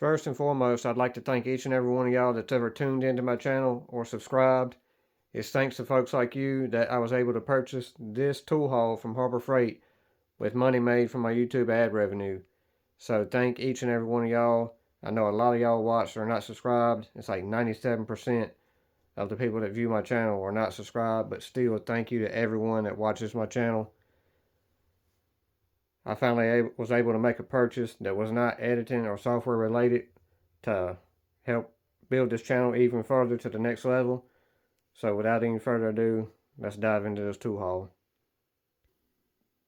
First and foremost, I'd like to thank each and every one of y'all that's ever tuned into my channel or subscribed. It's thanks to folks like you that I was able to purchase this tool haul from Harbor Freight with money made from my YouTube ad revenue. So thank each and every one of y'all. I know a lot of y'all watch are not subscribed. It's like 97% of the people that view my channel are not subscribed, but still thank you to everyone that watches my channel. I finally was able to make a purchase that was not editing or software related to help build this channel even further to the next level. So without any further ado, let's dive into this tool haul.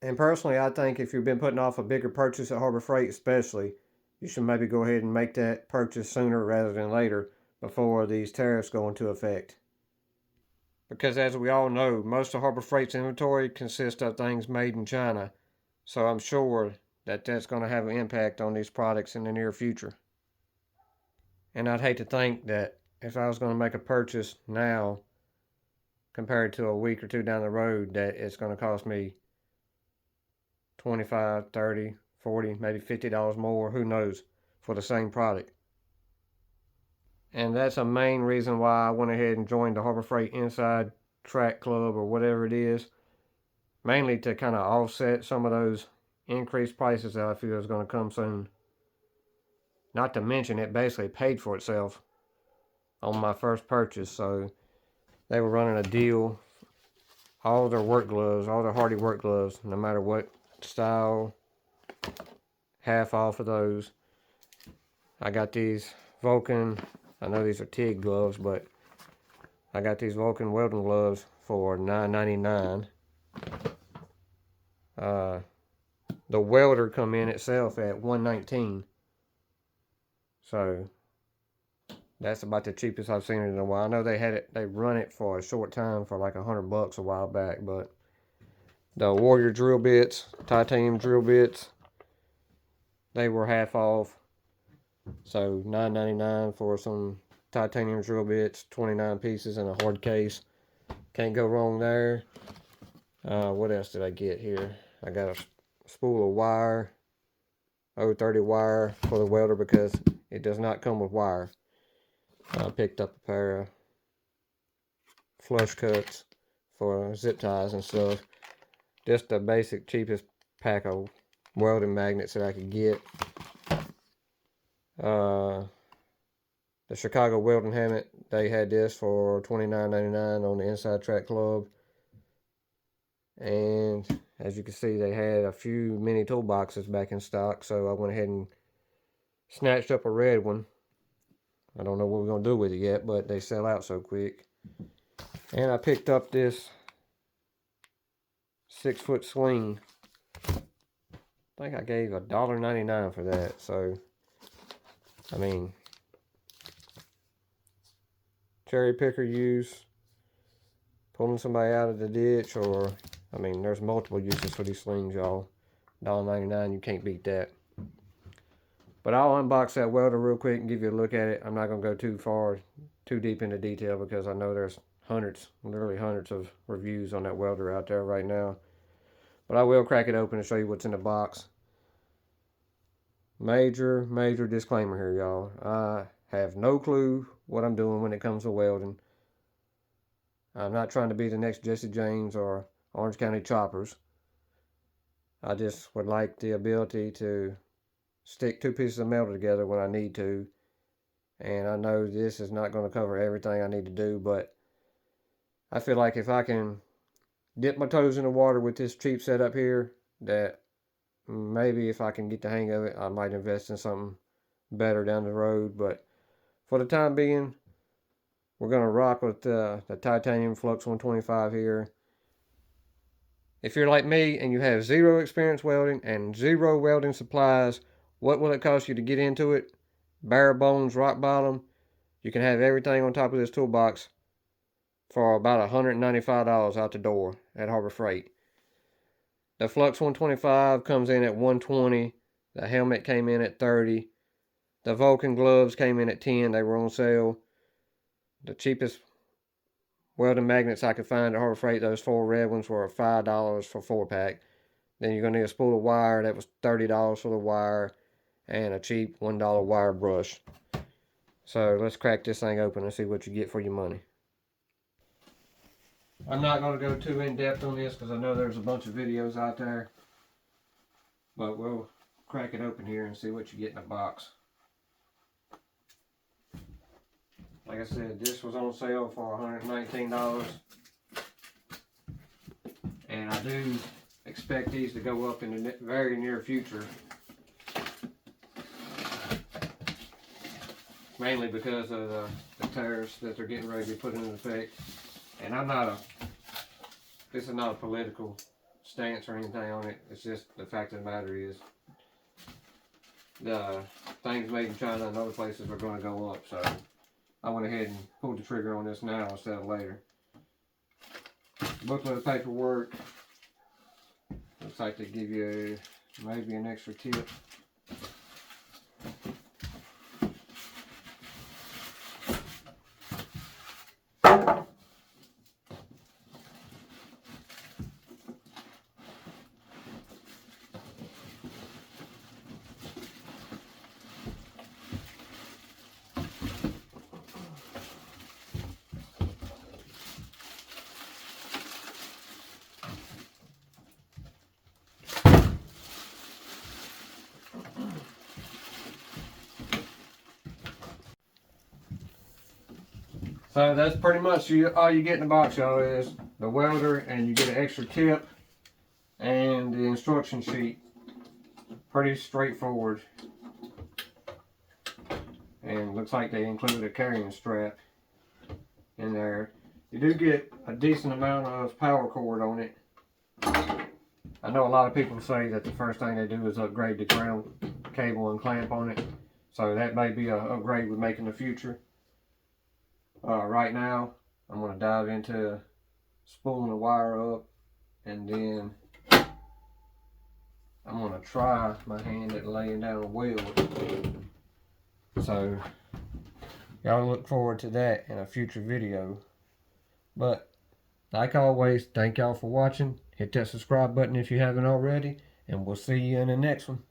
And personally, I think if you've been putting off a bigger purchase at Harbor Freight especially, you should maybe go ahead and make that purchase sooner rather than later before these tariffs go into effect. Because as we all know, most of Harbor Freight's inventory consists of things made in China. So I'm sure that that's going to have an impact on these products in the near future. And I'd hate to think that if I was going to make a purchase now compared to a week or two down the road, that it's going to cost me $25, $30, $40, maybe $50 more, who knows, for the same product. And that's a main reason why I went ahead and joined the Harbor Freight Inside Track Club or whatever it is. Mainly to kind of offset some of those increased prices that I feel is going to come soon. Not to mention it basically paid for itself on my first purchase. So they were running a deal. All their work gloves, all their hardy work gloves, no matter what style, half off of those. I got these Vulcan, I know these are TIG gloves, but I got these Vulcan welding gloves for $9.99. The Welder come in itself at $119. So that's about the cheapest I've seen it in a while. I know they run it for a short time for like $100 a while back, but the Warrior drill bits, titanium drill bits, they were half off. So $9.99 for some titanium drill bits, 29 pieces in a hard case. Can't go wrong there. What else did I get here? I got a spool of wire, 030 wire for the welder because it does not come with wire. I picked up a pair of flush cuts for zip ties and stuff. Just the basic cheapest pack of welding magnets that I could get. The Chicago Welding Helmet, they had this for $29.99 on the Inside Track Club. And as you can see, they had a few mini toolboxes back in stock, so I went ahead and snatched up a red one. I don't know what we're going to do with it yet, but they sell out so quick. And I picked up this 6-foot sling. I think I gave $1.99 for that. So, I mean, cherry picker use, pulling somebody out of the ditch, or, I mean, there's multiple uses for these slings, y'all. $1.99, you can't beat that. But I'll unbox that welder real quick and give you a look at it. I'm not going to go too deep into detail because I know there's hundreds, literally hundreds of reviews on that welder out there right now. But I will crack it open and show you what's in the box. Major disclaimer here, y'all. I have no clue what I'm doing when it comes to welding. I'm not trying to be the next Jesse James or Orange County Choppers. I just would like the ability to stick two pieces of metal together when I need to. And I know this is not going to cover everything I need to do, but I feel like if I can dip my toes in the water with this cheap setup here, that maybe if I can get the hang of it, I might invest in something better down the road. But for the time being, we're going to rock with the titanium Flux 125 here. If you're like me and you have zero experience welding and zero welding supplies, what will it cost you to get into it? Bare bones, rock bottom. You can have everything on top of this toolbox for about $195 out the door at Harbor Freight. The Flux 125 comes in at $120. The helmet came in at $30. The Vulcan gloves came in at $10. They were on sale. The cheapest welding magnets I could find at Harbor Freight, those 4 red ones, were $5 for 4-pack. Then you're going to need a spool of wire. That was $30 for the wire. and a cheap $1 wire brush. So let's crack this thing open and see what you get for your money. I'm not going to go too in depth on this because I know there's a bunch of videos out there, but we'll crack it open here and see what you get in the box. Like I said, this was on sale for $119, and I do expect these to go up in the very near future, mainly because of the tariffs that they're getting ready to put into effect. And this is not a political stance or anything on it. It's just the fact of the matter is the things made in China and other places are going to go up. So I went ahead and pulled the trigger on this now instead of later. Booklet of paperwork. Looks like they give you maybe an extra tip. So that's pretty much all you get in the box, y'all, is the welder, and you get an extra tip and the instruction sheet. Pretty straightforward. And looks like they include a carrying strap in there. You do get a decent amount of power cord on it. I know a lot of people say that the first thing they do is upgrade the ground cable and clamp on it. So that may be an upgrade we make in the future. Right now, I'm going to dive into spooling the wire up, and then I'm going to try my hand at laying down a weld. So, y'all look forward to that in a future video. But, like always, thank y'all for watching. Hit that subscribe button if you haven't already, and we'll see you in the next one.